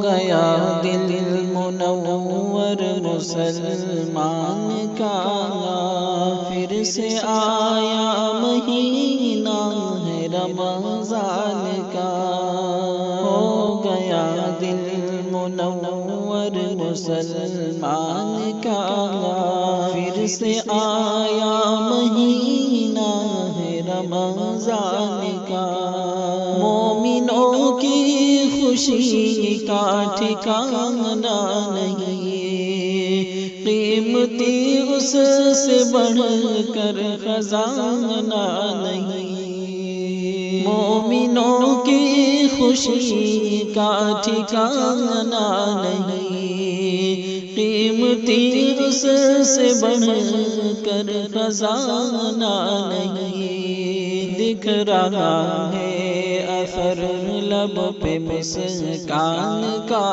گیا دل منور مسلمان کا، پھر سے آیا مہینہ ہے رمضان کا۔ ہو گیا دل منور مسلمان کا، پھر سے آیا مہینہ ہے رمضان کا۔ مومنوں کی خوشی کا ٹھکانہ نہیں، قیمتی اس سے بڑھ کر خزانہ نہیں۔ مومنوں کی خوشی کا ٹھکانہ نہیں، قیمتی اس سے بڑھ کر خزانہ نہیں۔ دکھ رہا ہے اثر لب پہ مسکان کا،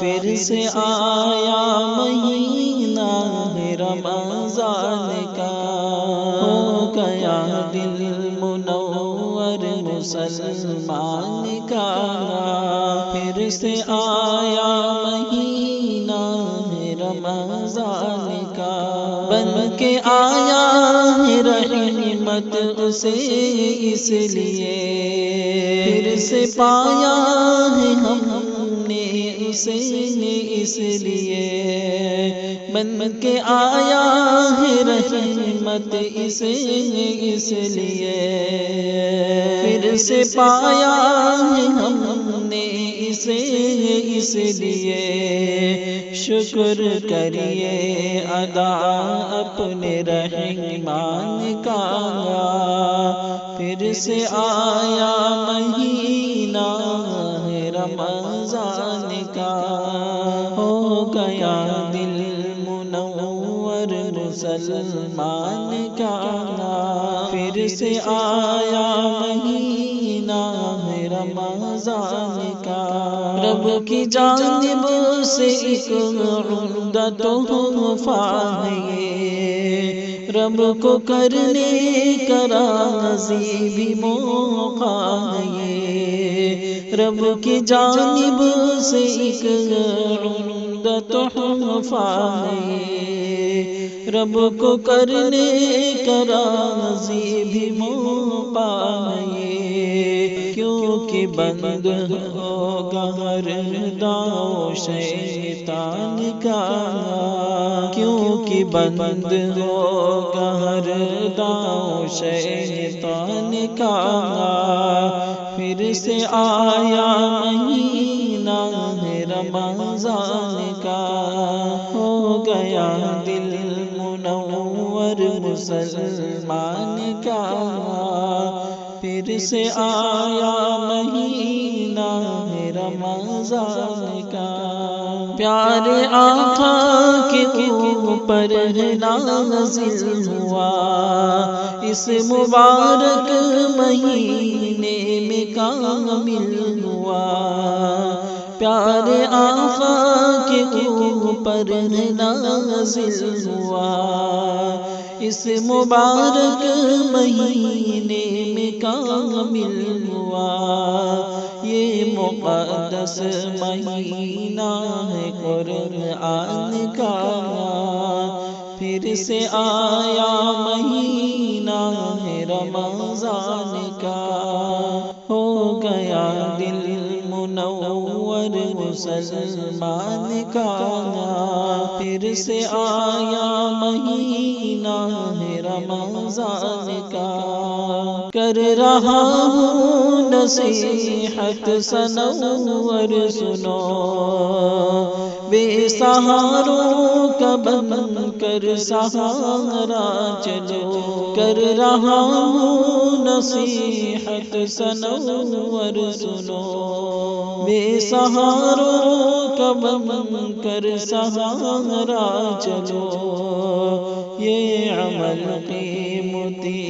پھر سے آیا مہینہ ہے رمضان کا۔ ہو گیا دل منور مسلمان کا، پھر سے آیا مہینہ ہے رمضان کا۔ بن کے آیا ہے رحمت اسے اس لیے، پھر سے پایا ہے ہم نے اسے اس لیے۔ بن کے آیا ہے رحمت اسے اس لیے، پھر سے پایا ہے ہم نے اسے اس لیے۔ شکر کریے ادا اپنے رحمان کا، پھر سے آیا مہینہ ہے رمضان کا۔ ہو گیا دل منور مسلمان کا، پھر سے آیا مہینہ ہے رمضان کا۔ رب کی جانب سے ایک عمدہ تحفہ ہے یہ، رب کو کرنے کا راضی بھی موقع ہے یہ۔ رب کی جانب سے ایک عمدہ تحفہ ہے یہ، رب کو کرنے کا راضی بھی موقع ہے یہ۔ کیونکہ بند ہوگا ہر داؤ شیطان کا، کیونکہ بند ہوگا ہر داؤ شیطان کا۔ پھر سے آیا مہینہ ہے رمضان کا، ہو گیا دل منور مسلمان کا، پھر سے آیا مہینہ ہے رمضان کا۔ پیارے آقا کے اوپر نازل ہوا اس مبارک مہینے میں کامل ہوا۔ پیارے آقا کے اوپر نازل ہوا اس مبارک مہینے میں کامل ہوا۔ یہ مقدس مہینہ ہے قرآن کا، پھر سے آیا مہینہ ہے رمضان کا۔ ہو گیا دل منور مسلمان کا، پھر سے آیا مہینہ ہے رمضان کا۔ کر رہا ہوں نصیحت سنور سنو، بے سہاروں کا بن کر سہارا چلو۔ کر رہا ہوں نصیحت سنور سنو، بے سہاروں کا بن کر سہارا چلو۔ یہ عمل قیمتی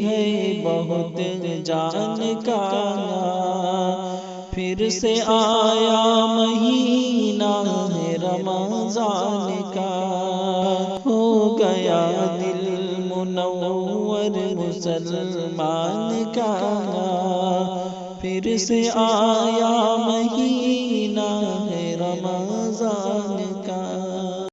ہے بہت جان کا، پھر سے آیا مہینہ ہے رمضان کا۔ ہو گیا دل منور مسلمان کا، پھر سے آیا مہینہ رمضان کا۔